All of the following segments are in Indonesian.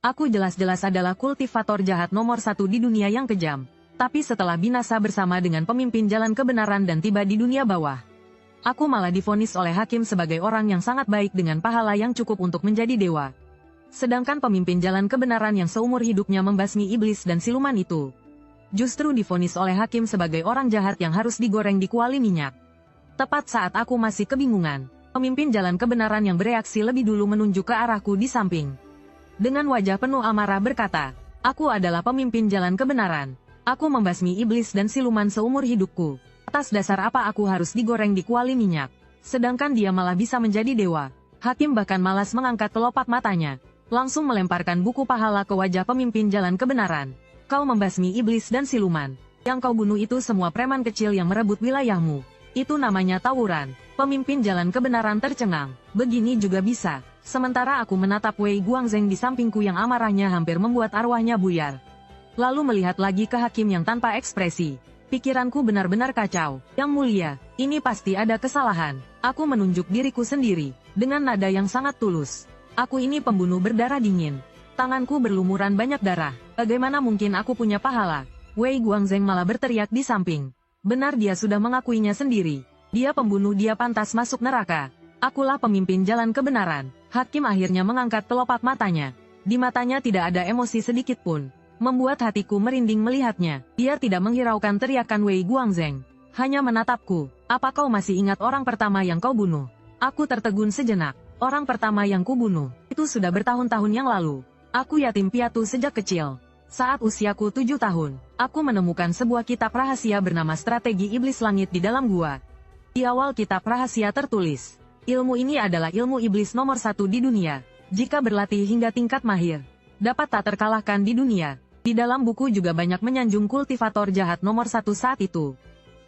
Aku jelas-jelas adalah kultivator jahat nomor 1 di dunia yang kejam. Tapi setelah binasa bersama dengan pemimpin jalan kebenaran dan tiba di dunia bawah, aku malah divonis oleh hakim sebagai orang yang sangat baik dengan pahala yang cukup untuk menjadi dewa. Sedangkan pemimpin jalan kebenaran yang seumur hidupnya membasmi iblis dan siluman itu, justru divonis oleh hakim sebagai orang jahat yang harus digoreng di kuali minyak. Tepat saat aku masih kebingungan, pemimpin jalan kebenaran yang bereaksi lebih dulu menunjuk ke arahku di samping. Dengan wajah penuh amarah berkata, "Aku adalah pemimpin jalan kebenaran. Aku membasmi iblis dan siluman seumur hidupku. Atas dasar apa aku harus digoreng di kuali minyak? Sedangkan dia malah bisa menjadi dewa." Hakim bahkan malas mengangkat kelopak matanya, langsung melemparkan buku pahala ke wajah pemimpin jalan kebenaran. "Kau membasmi iblis dan siluman. Yang kau bunuh itu semua preman kecil yang merebut wilayahmu. Itu namanya tawuran." Pemimpin jalan kebenaran tercengang. Begini juga bisa. Sementara aku menatap Wei Guangzheng di sampingku yang amarahnya hampir membuat arwahnya buyar. Lalu melihat lagi ke hakim yang tanpa ekspresi. Pikiranku benar-benar kacau. "Yang mulia, ini pasti ada kesalahan." Aku menunjuk diriku sendiri, dengan nada yang sangat tulus. "Aku ini pembunuh berdarah dingin. Tanganku berlumuran banyak darah. Bagaimana mungkin aku punya pahala?" Wei Guangzheng malah berteriak di samping. Benar, dia sudah mengakuinya sendiri. Dia pembunuh, dia pantas masuk neraka. Akulah pemimpin jalan kebenaran. Hakim akhirnya mengangkat kelopak matanya. Di matanya tidak ada emosi sedikit pun. Membuat hatiku merinding melihatnya. Dia tidak menghiraukan teriakan Wei Guangzheng. Hanya menatapku. "Apa kau masih ingat orang pertama yang kau bunuh?" Aku tertegun sejenak. Orang pertama yang kubunuh, itu sudah bertahun-tahun yang lalu. Aku yatim piatu sejak kecil. Saat usiaku 7 tahun, aku menemukan sebuah kitab rahasia bernama Strategi Iblis Langit di dalam gua. Di awal kitab rahasia tertulis, ilmu ini adalah ilmu iblis nomor 1 di dunia. Jika berlatih hingga tingkat mahir, dapat tak terkalahkan di dunia. Di dalam buku juga banyak menyanjung kultivator jahat nomor 1 saat itu.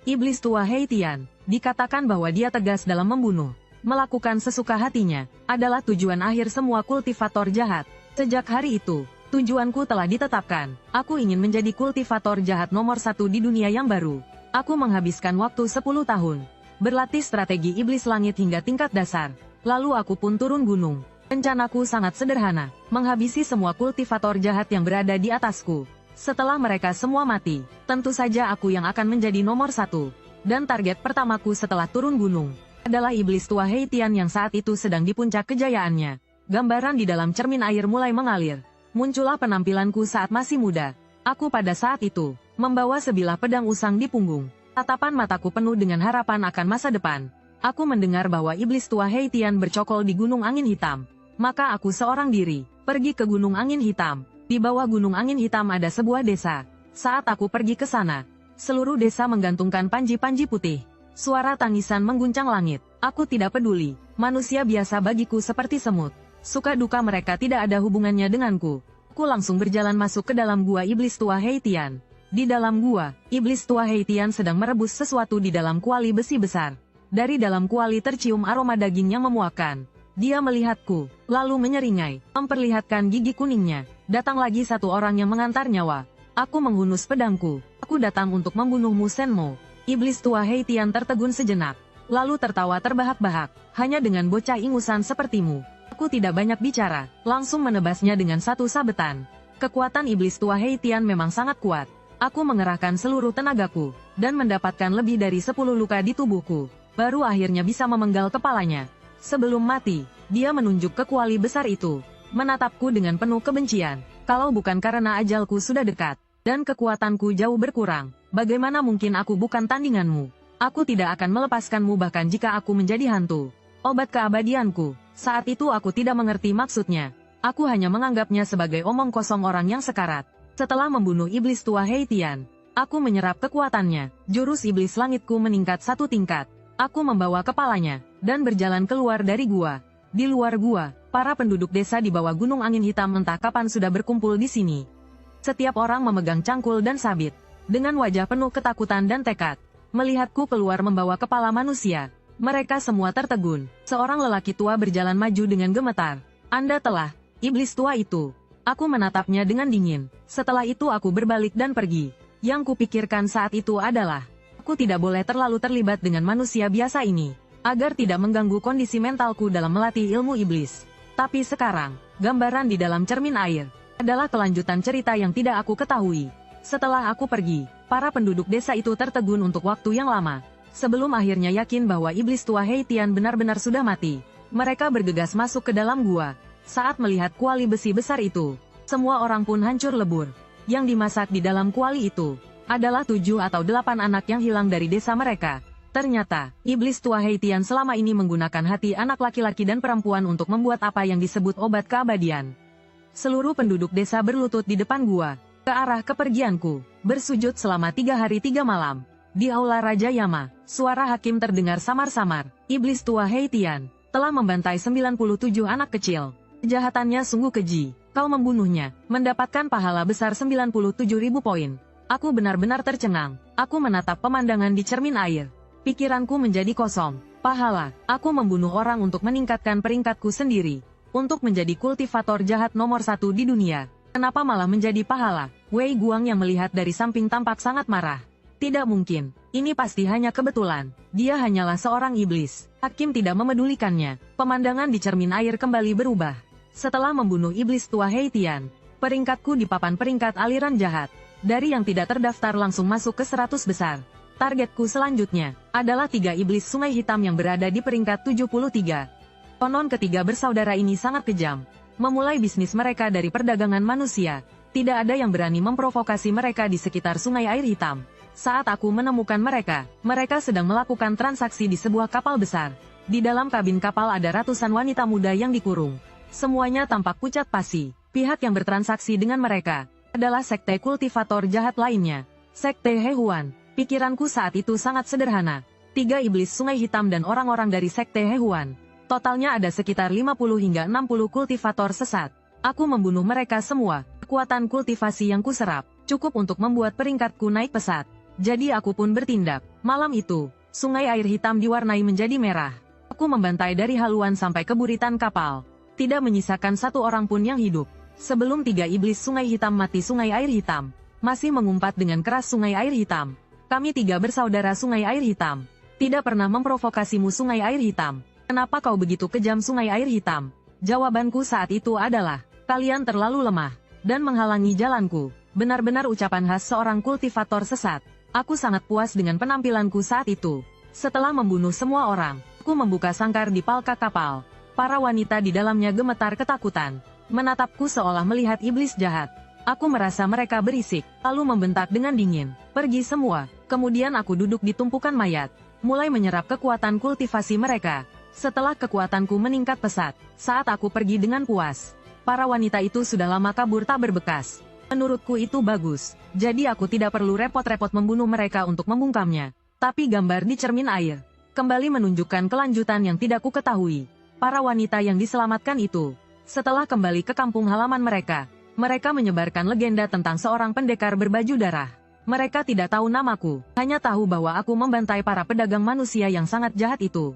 Iblis tua He Tian, dikatakan bahwa dia tegas dalam membunuh, melakukan sesuka hatinya, adalah tujuan akhir semua kultivator jahat. Sejak hari itu, tujuanku telah ditetapkan. Aku ingin menjadi kultivator jahat nomor 1 di dunia yang baru. Aku menghabiskan waktu 10 tahun, berlatih strategi iblis langit hingga tingkat dasar. Lalu aku pun turun gunung. Rencanaku sangat sederhana, menghabisi semua kultivator jahat yang berada di atasku. Setelah mereka semua mati, tentu saja aku yang akan menjadi nomor 1. Dan target pertamaku setelah turun gunung adalah iblis tua He Tian yang saat itu sedang di puncak kejayaannya. Gambaran di dalam cermin air mulai mengalir. Muncullah penampilanku saat masih muda. Aku pada saat itu membawa sebilah pedang usang di punggung. Tatapan mataku penuh dengan harapan akan masa depan. Aku mendengar bahwa iblis tua He Tian bercokol di Gunung Angin Hitam. Maka aku seorang diri pergi ke Gunung Angin Hitam. Di bawah Gunung Angin Hitam ada sebuah desa. Saat aku pergi ke sana, seluruh desa menggantungkan panji-panji putih. Suara tangisan mengguncang langit. Aku tidak peduli. Manusia biasa bagiku seperti semut. Suka duka mereka tidak ada hubungannya denganku. Aku langsung berjalan masuk ke dalam gua iblis tua He Tian. Di dalam gua, iblis tua He Tian sedang merebus sesuatu di dalam kuali besi besar. Dari dalam kuali tercium aroma daging yang memuakkan. Dia melihatku, lalu menyeringai, memperlihatkan gigi kuningnya. Datang lagi satu orang yang mengantar nyawa. Aku menghunus pedangku. Aku datang untuk membunuhmu Senmo. Iblis tua He Tian tertegun sejenak, lalu tertawa terbahak-bahak. Hanya dengan bocah ingusan sepertimu, aku tidak banyak bicara, langsung menebasnya dengan satu sabetan. Kekuatan iblis tua He Tian memang sangat kuat. Aku mengerahkan seluruh tenagaku, dan mendapatkan lebih dari 10 luka di tubuhku. Baru akhirnya bisa memenggal kepalanya. Sebelum mati, dia menunjuk ke kuali besar itu, menatapku dengan penuh kebencian. Kalau bukan karena ajalku sudah dekat, dan kekuatanku jauh berkurang, bagaimana mungkin aku bukan tandinganmu? Aku tidak akan melepaskanmu bahkan jika aku menjadi hantu. Obat keabadianku. Saat itu aku tidak mengerti maksudnya. Aku hanya menganggapnya sebagai omong kosong orang yang sekarat. Setelah membunuh iblis tua He Tian, aku menyerap kekuatannya. Jurus iblis langitku meningkat 1 tingkat. Aku membawa kepalanya, dan berjalan keluar dari gua. Di luar gua, para penduduk desa di bawah Gunung Angin Hitam entah kapan sudah berkumpul di sini. Setiap orang memegang cangkul dan sabit, dengan wajah penuh ketakutan dan tekad. Melihatku keluar membawa kepala manusia, mereka semua tertegun. Seorang lelaki tua berjalan maju dengan gemetar. "Anda telah, iblis tua itu." Aku menatapnya dengan dingin. Setelah itu aku berbalik dan pergi. Yang kupikirkan saat itu adalah, aku tidak boleh terlalu terlibat dengan manusia biasa ini, agar tidak mengganggu kondisi mentalku dalam melatih ilmu iblis. Tapi sekarang, gambaran di dalam cermin air, adalah kelanjutan cerita yang tidak aku ketahui. Setelah aku pergi, para penduduk desa itu tertegun untuk waktu yang lama. Sebelum akhirnya yakin bahwa iblis tua Heitian benar-benar sudah mati, mereka bergegas masuk ke dalam gua. Saat melihat kuali besi besar itu, semua orang pun hancur lebur. Yang dimasak di dalam kuali itu adalah 7 atau 8 anak yang hilang dari desa mereka. Ternyata, iblis tua Heitian selama ini menggunakan hati anak laki-laki dan perempuan untuk membuat apa yang disebut obat keabadian. Seluruh penduduk desa berlutut di depan gua, ke arah kepergianku, bersujud selama 3 hari 3 malam. Di aula Raja Yama, suara hakim terdengar samar-samar. Iblis tua Heitian telah membantai 97 anak kecil. Kejahatannya sungguh keji. Kau membunuhnya, mendapatkan pahala besar 97.000 poin. Aku benar-benar tercengang. Aku menatap pemandangan di cermin air. Pikiranku menjadi kosong. Pahala, aku membunuh orang untuk meningkatkan peringkatku sendiri. Untuk menjadi kultivator jahat nomor 1 di dunia. Kenapa malah menjadi pahala? Wei Guang yang melihat dari samping tampak sangat marah. Tidak mungkin. Ini pasti hanya kebetulan. Dia hanyalah seorang iblis. Hakim tidak memedulikannya. Pemandangan di cermin air kembali berubah. Setelah membunuh iblis tua Heitian, peringkatku di papan peringkat aliran jahat. Dari yang tidak terdaftar langsung masuk ke 100 besar. Targetku selanjutnya adalah 3 iblis sungai hitam yang berada di peringkat 73. Konon ketiga bersaudara ini sangat kejam. Memulai bisnis mereka dari perdagangan manusia. Tidak ada yang berani memprovokasi mereka di sekitar sungai air hitam. Saat aku menemukan mereka, mereka sedang melakukan transaksi di sebuah kapal besar. Di dalam kabin kapal ada ratusan wanita muda yang dikurung. Semuanya tampak pucat pasi. Pihak yang bertransaksi dengan mereka adalah sekte kultivator jahat lainnya. Sekte Hehuan. Pikiranku saat itu sangat sederhana. 3 iblis sungai hitam dan orang-orang dari sekte Hehuan. Totalnya ada sekitar 50 hingga 60 kultivator sesat. Aku membunuh mereka semua. Kekuatan kultivasi yang kuserap cukup untuk membuat peringkatku naik pesat. Jadi aku pun bertindak. Malam itu, sungai air hitam diwarnai menjadi merah. Aku membantai dari haluan sampai ke buritan kapal. Tidak menyisakan satu orang pun yang hidup. Sebelum 3 iblis sungai hitam mati, sungai air hitam masih mengumpat dengan keras. Sungai air hitam, kami 3 bersaudara sungai air hitam tidak pernah memprovokasimu. Sungai air hitam, kenapa kau begitu kejam? Sungai air hitam. Jawabanku saat itu adalah, kalian terlalu lemah dan menghalangi jalanku. Benar-benar ucapan khas seorang kultivator sesat. Aku sangat puas dengan penampilanku saat itu. Setelah membunuh semua orang, aku membuka sangkar di palka kapal. Para wanita di dalamnya gemetar ketakutan, menatapku seolah melihat iblis jahat. Aku merasa mereka berisik, lalu membentak dengan dingin, pergi semua. Kemudian aku duduk di tumpukan mayat, mulai menyerap kekuatan kultivasi mereka. Setelah kekuatanku meningkat pesat, saat aku pergi dengan puas, para wanita itu sudah lama kabur tak berbekas. Menurutku itu bagus, jadi aku tidak perlu repot-repot membunuh mereka untuk membungkamnya. Tapi gambar di cermin air kembali menunjukkan kelanjutan yang tidak ku ketahui. Para wanita yang diselamatkan itu, setelah kembali ke kampung halaman mereka, mereka menyebarkan legenda tentang seorang pendekar berbaju darah. Mereka tidak tahu namaku, hanya tahu bahwa aku membantai para pedagang manusia yang sangat jahat itu.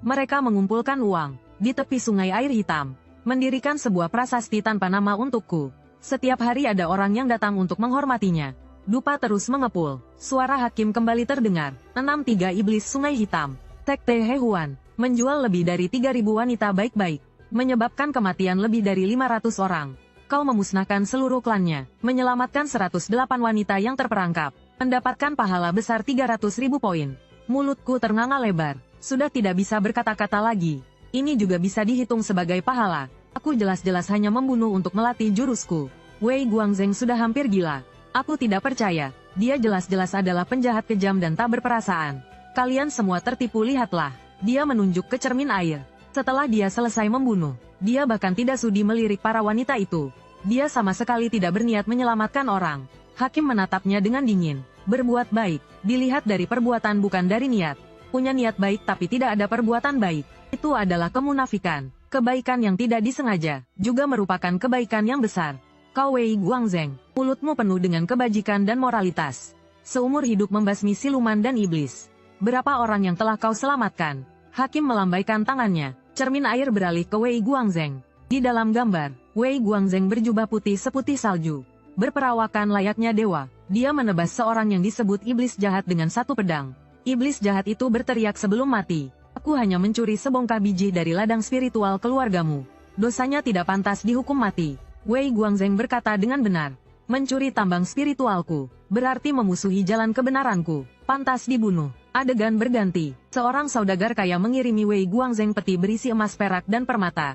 Mereka mengumpulkan uang di tepi sungai air hitam, mendirikan sebuah prasasti tanpa nama untukku. Setiap hari ada orang yang datang untuk menghormatinya. Dupa terus mengepul. Suara hakim kembali terdengar. 63 iblis sungai hitam, sekte Hehuan, menjual lebih dari 3.000 wanita baik-baik, menyebabkan kematian lebih dari 500 orang. Kau memusnahkan seluruh klannya, menyelamatkan 108 wanita yang terperangkap, mendapatkan pahala besar 300.000 poin. Mulutku ternganga lebar, sudah tidak bisa berkata-kata lagi. Ini juga bisa dihitung sebagai pahala. Aku jelas-jelas hanya membunuh untuk melatih jurusku. Wei Guangzheng sudah hampir gila. Aku tidak percaya, dia jelas-jelas adalah penjahat kejam dan tak berperasaan. Kalian semua tertipu, lihatlah. Dia menunjuk ke cermin air. Setelah dia selesai membunuh, dia bahkan tidak sudi melirik para wanita itu. Dia sama sekali tidak berniat menyelamatkan orang. Hakim menatapnya dengan dingin. Berbuat baik, dilihat dari perbuatan bukan dari niat. Punya niat baik tapi tidak ada perbuatan baik, itu adalah kemunafikan. Kebaikan yang tidak disengaja, juga merupakan kebaikan yang besar. Kau Wei Guangzheng, mulutmu penuh dengan kebajikan dan moralitas. Seumur hidup membasmi siluman dan iblis. Berapa orang yang telah kau selamatkan? Hakim melambaikan tangannya. Cermin air beralih ke Wei Guangzheng. Di dalam gambar, Wei Guangzheng berjubah putih seputih salju. Berperawakan layaknya dewa. Dia menebas seorang yang disebut iblis jahat dengan satu pedang. Iblis jahat itu berteriak sebelum mati. Aku hanya mencuri sebongkah biji dari ladang spiritual keluargamu. Dosanya tidak pantas dihukum mati. Wei Guangzheng berkata dengan benar. Mencuri tambang spiritualku, berarti memusuhi jalan kebenaranku, pantas dibunuh. Adegan berganti, seorang saudagar kaya mengirimi Wei Guangzheng peti berisi emas perak dan permata.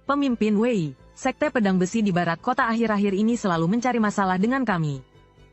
Pemimpin Wei, Sekte Pedang Besi di barat kota akhir-akhir ini selalu mencari masalah dengan kami.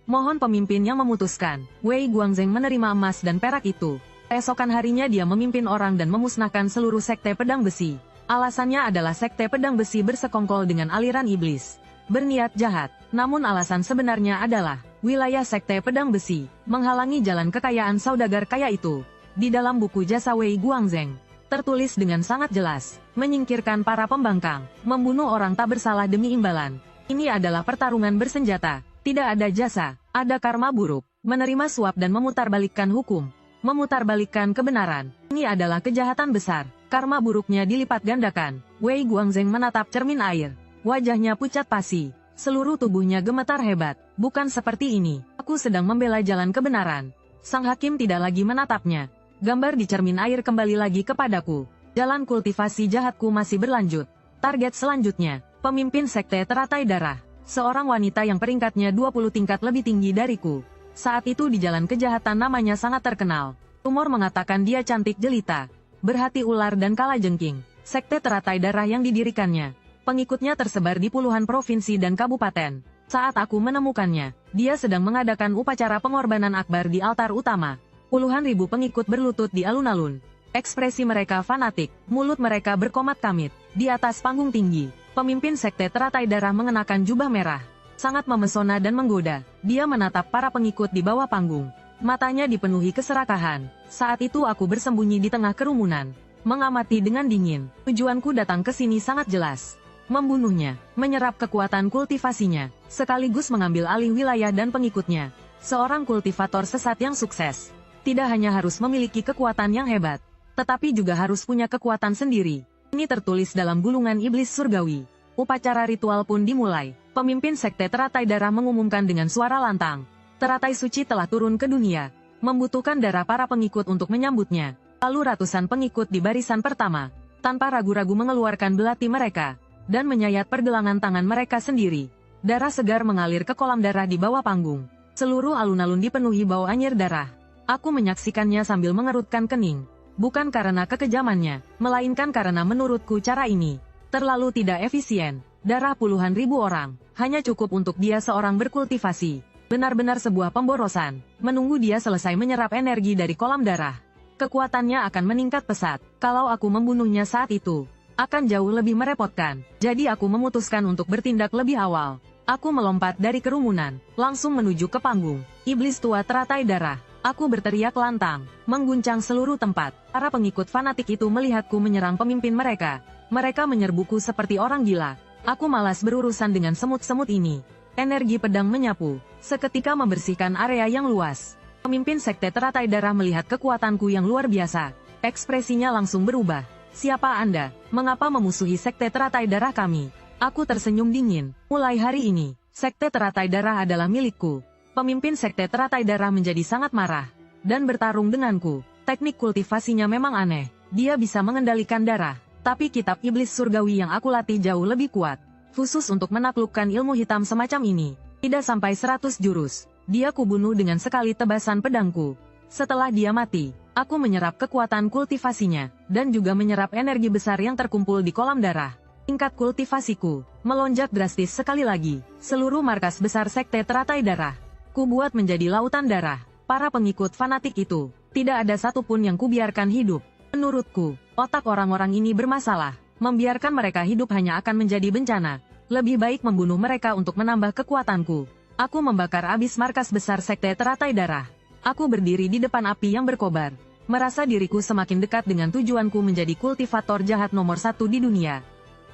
Mohon pemimpin yang memutuskan. Wei Guangzheng menerima emas dan perak itu. Esokan harinya dia memimpin orang dan memusnahkan seluruh Sekte Pedang Besi. Alasannya adalah Sekte Pedang Besi bersekongkol dengan aliran iblis. Berniat jahat, namun alasan sebenarnya adalah, wilayah Sekte Pedang Besi, menghalangi jalan kekayaan saudagar kaya itu. Di dalam buku jasa Wei Guangzheng, tertulis dengan sangat jelas, menyingkirkan para pembangkang, membunuh orang tak bersalah demi imbalan. Ini adalah pertarungan bersenjata, tidak ada jasa, ada karma buruk, menerima suap dan memutarbalikkan hukum, memutarbalikkan kebenaran. Ini adalah kejahatan besar, karma buruknya dilipat gandakan. Wei Guangzheng menatap cermin air. Wajahnya pucat pasi, seluruh tubuhnya gemetar hebat. Bukan seperti ini, aku sedang membela jalan kebenaran. Sang hakim tidak lagi menatapnya. Gambar di cermin air kembali lagi kepadaku. Jalan kultivasi jahatku masih berlanjut. Target selanjutnya, pemimpin Sekte Teratai Darah. Seorang wanita yang peringkatnya 20 tingkat lebih tinggi dariku. Saat itu di jalan kejahatan namanya sangat terkenal. Rumor mengatakan dia cantik jelita, berhati ular dan kalajengking. Sekte Teratai Darah yang didirikannya, pengikutnya tersebar di puluhan provinsi dan kabupaten. Saat aku menemukannya, dia sedang mengadakan upacara pengorbanan akbar di altar utama. Puluhan ribu pengikut berlutut di alun-alun. Ekspresi mereka fanatik, mulut mereka berkomat-kamit. Di atas panggung tinggi, pemimpin Sekte Teratai Darah mengenakan jubah merah. Sangat memesona dan menggoda. Dia menatap para pengikut di bawah panggung. Matanya dipenuhi keserakahan. Saat itu aku bersembunyi di tengah kerumunan, mengamati dengan dingin. Tujuanku datang ke sini sangat jelas. Membunuhnya, menyerap kekuatan kultivasinya, sekaligus mengambil alih wilayah dan pengikutnya. Seorang kultivator sesat yang sukses, tidak hanya harus memiliki kekuatan yang hebat, tetapi juga harus punya kekuatan sendiri. Ini tertulis dalam gulungan iblis surgawi. Upacara ritual pun dimulai. Pemimpin Sekte Teratai Darah mengumumkan dengan suara lantang. Teratai suci telah turun ke dunia, membutuhkan darah para pengikut untuk menyambutnya. Lalu ratusan pengikut di barisan pertama, tanpa ragu-ragu mengeluarkan belati mereka, dan menyayat pergelangan tangan mereka sendiri. Darah segar mengalir ke kolam darah di bawah panggung. Seluruh alun-alun dipenuhi bau anyir darah. Aku menyaksikannya sambil mengerutkan kening. Bukan karena kekejamannya, melainkan karena menurutku cara ini terlalu tidak efisien. Darah puluhan ribu orang, hanya cukup untuk dia seorang berkultivasi. Benar-benar sebuah pemborosan. Menunggu dia selesai menyerap energi dari kolam darah, kekuatannya akan meningkat pesat. Kalau aku membunuhnya saat itu, akan jauh lebih merepotkan. Jadi aku memutuskan untuk bertindak lebih awal. Aku melompat dari kerumunan, langsung menuju ke panggung. Iblis tua Teratai Darah. Aku berteriak lantang, mengguncang seluruh tempat. Para pengikut fanatik itu melihatku menyerang pemimpin mereka. Mereka menyerbuku seperti orang gila. Aku malas berurusan dengan semut-semut ini. Energi pedang menyapu, seketika membersihkan area yang luas. Pemimpin Sekte Teratai Darah melihat kekuatanku yang luar biasa. Ekspresinya langsung berubah. Siapa Anda? Mengapa memusuhi Sekte Teratai Darah kami? Aku tersenyum dingin. Mulai hari ini, Sekte Teratai Darah adalah milikku. Pemimpin Sekte Teratai Darah menjadi sangat marah dan bertarung denganku. Teknik kultivasinya memang aneh. Dia bisa mengendalikan darah, tapi kitab iblis surgawi yang aku latih jauh lebih kuat. Khusus untuk menaklukkan ilmu hitam semacam ini, tidak sampai 100 jurus. Dia kubunuh dengan sekali tebasan pedangku. Setelah dia mati, aku menyerap kekuatan kultivasinya, dan juga menyerap energi besar yang terkumpul di kolam darah. Tingkat kultivasiku melonjak drastis sekali lagi. Seluruh markas besar Sekte Teratai Darah kubuat menjadi lautan darah. Para pengikut fanatik itu, tidak ada satupun yang kubiarkan hidup. Menurutku, otak orang-orang ini bermasalah. Membiarkan mereka hidup hanya akan menjadi bencana. Lebih baik membunuh mereka untuk menambah kekuatanku. Aku membakar abis markas besar Sekte Teratai Darah. Aku berdiri di depan api yang berkobar, merasa diriku semakin dekat dengan tujuanku menjadi kultivator jahat nomor 1 di dunia.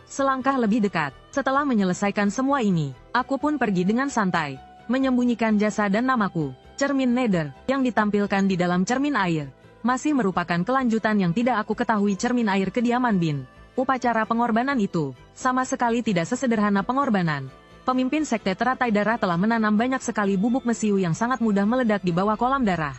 Selangkah lebih dekat, setelah menyelesaikan semua ini, aku pun pergi dengan santai, menyembunyikan jasa dan namaku. Cermin Nether, yang ditampilkan di dalam cermin air, masih merupakan kelanjutan yang tidak aku ketahui cermin air kediaman Bin. Upacara pengorbanan itu, sama sekali tidak sesederhana pengorbanan. Pemimpin Sekte Teratai Darah telah menanam banyak sekali bubuk mesiu yang sangat mudah meledak di bawah kolam darah.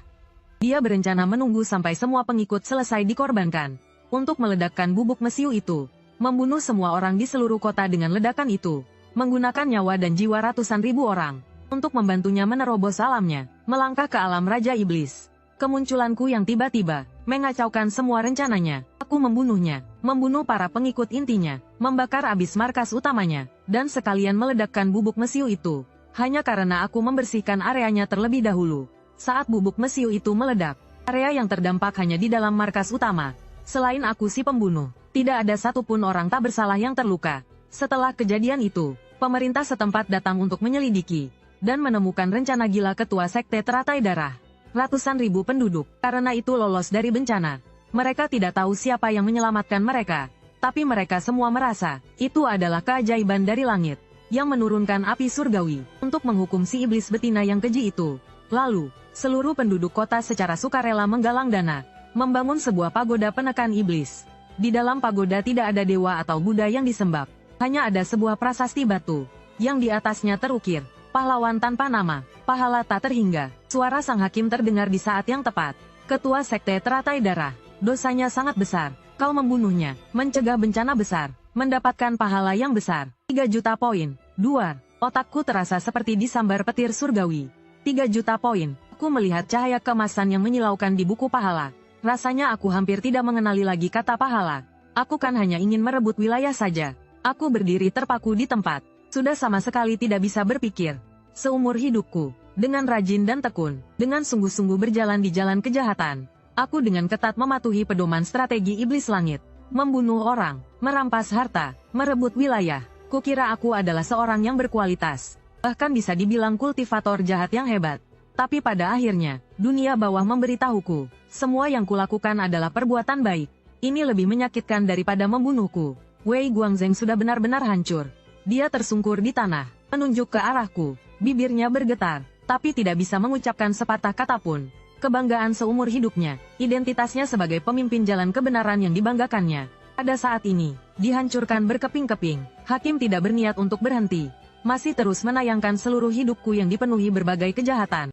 Dia berencana menunggu sampai semua pengikut selesai dikorbankan, untuk meledakkan bubuk mesiu itu, membunuh semua orang di seluruh kota dengan ledakan itu. menggunakan nyawa dan jiwa ratusan ribu orang, untuk membantunya menerobos alamnya, melangkah ke alam Raja Iblis. Kemunculanku yang tiba-tiba, mengacaukan semua rencananya. Aku membunuhnya, membunuh para pengikut intinya, membakar abis markas utamanya, dan sekalian meledakkan bubuk mesiu itu. Hanya karena aku membersihkan areanya terlebih dahulu. Saat bubuk mesiu itu meledak, area yang terdampak hanya di dalam markas utama. Selain aku si pembunuh, tidak ada satupun orang tak bersalah yang terluka. Setelah kejadian itu, pemerintah setempat datang untuk menyelidiki, dan menemukan rencana gila ketua sekte teratai darah. Ratusan ribu penduduk, karena itu lolos dari bencana. Mereka tidak tahu siapa yang menyelamatkan mereka, tapi mereka semua merasa, itu adalah keajaiban dari langit, yang menurunkan api surgawi, untuk menghukum si iblis betina yang keji itu. Lalu, seluruh penduduk kota secara sukarela menggalang dana, membangun sebuah pagoda penekan iblis. Di dalam pagoda tidak ada dewa atau Buddha yang disembah, hanya ada sebuah prasasti batu, yang di atasnya terukir, pahlawan tanpa nama, pahala tak terhingga. Suara sang hakim terdengar di saat yang tepat. Ketua sekte teratai darah, dosanya sangat besar. Kau membunuhnya, mencegah bencana besar, mendapatkan pahala yang besar. 3 juta poin. 2. Otakku terasa seperti disambar petir surgawi. 3 juta poin. Aku melihat cahaya keemasan yang menyilaukan di buku pahala. Rasanya aku hampir tidak mengenali lagi kata pahala. Aku kan hanya ingin merebut wilayah saja. Aku berdiri terpaku di tempat. Sudah sama sekali tidak bisa berpikir. Seumur hidupku, dengan rajin dan tekun, dengan sungguh-sungguh berjalan di jalan kejahatan, aku dengan ketat mematuhi pedoman strategi iblis langit, membunuh orang, merampas harta, merebut wilayah. Kukira aku adalah seorang yang berkualitas, bahkan bisa dibilang kultivator jahat yang hebat. Tapi pada akhirnya, dunia bawah memberitahuku, semua yang kulakukan adalah perbuatan baik. Ini lebih menyakitkan daripada membunuhku. Wei Guangzheng sudah benar-benar hancur. Dia tersungkur di tanah, menunjuk ke arahku. Bibirnya bergetar, tapi tidak bisa mengucapkan sepatah kata pun. Kebanggaan seumur hidupnya, identitasnya sebagai pemimpin jalan kebenaran yang dibanggakannya, pada saat ini, dihancurkan berkeping-keping. Hakim tidak berniat untuk berhenti, masih terus menayangkan seluruh hidupku yang dipenuhi berbagai kejahatan.